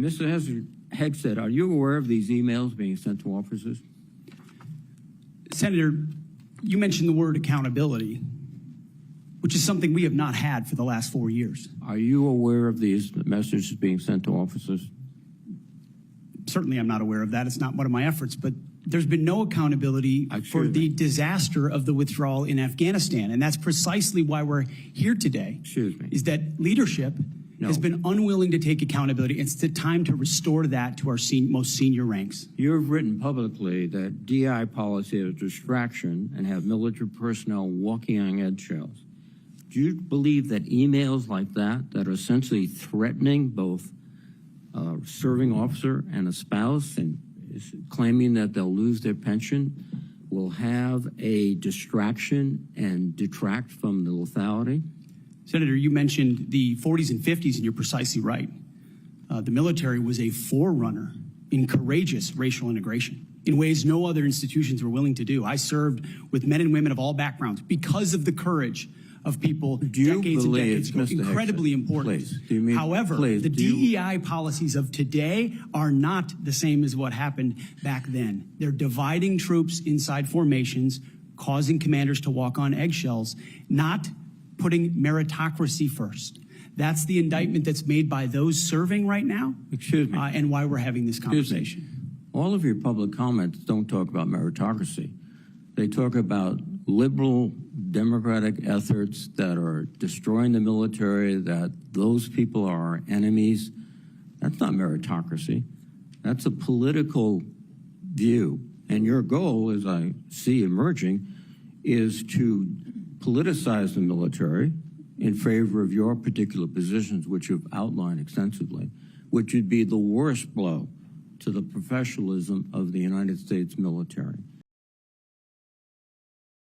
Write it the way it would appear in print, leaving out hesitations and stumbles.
Mr. Hegseth, are you aware of these emails being sent to officers? Senator, you mentioned the word accountability, which is something we have not had for the last 4 years. Are you aware of these messages being sent to officers? Certainly I'm not aware of that. It's not one of my efforts, but there's been no accountability for the disaster of the withdrawal in Afghanistan. And that's precisely why we're here today. Excuse me. Is that leadership has been unwilling to take accountability. It's the time to restore that to our most senior ranks. You've written publicly that DI policy is a distraction and have military personnel walking on eggshells. Do you believe that emails like that are essentially threatening both a serving officer and a spouse and claiming that they'll lose their pension will have a distraction and detract from the lethality? Senator, you mentioned the 40s and 50s, and you're precisely right. The military was a forerunner in courageous racial integration in ways no other institutions were willing to do. I served with men and women of all backgrounds because of the courage of people decades and decades ago. Incredibly important. However, the DEI policies of today are not the same as what happened back then. They're dividing troops inside formations, causing commanders to walk on eggshells, not putting meritocracy first. That's the indictment that's made by those serving right now. Excuse me. And why we're having this conversation. All of your public comments don't talk about meritocracy. They talk about liberal democratic efforts that are destroying the military, that those people are our enemies. That's not meritocracy. That's a political view. And your goal, as I see emerging, is to politicize the military in favor of your particular positions, which you've outlined extensively, which would be the worst blow to the professionalism of the United States military.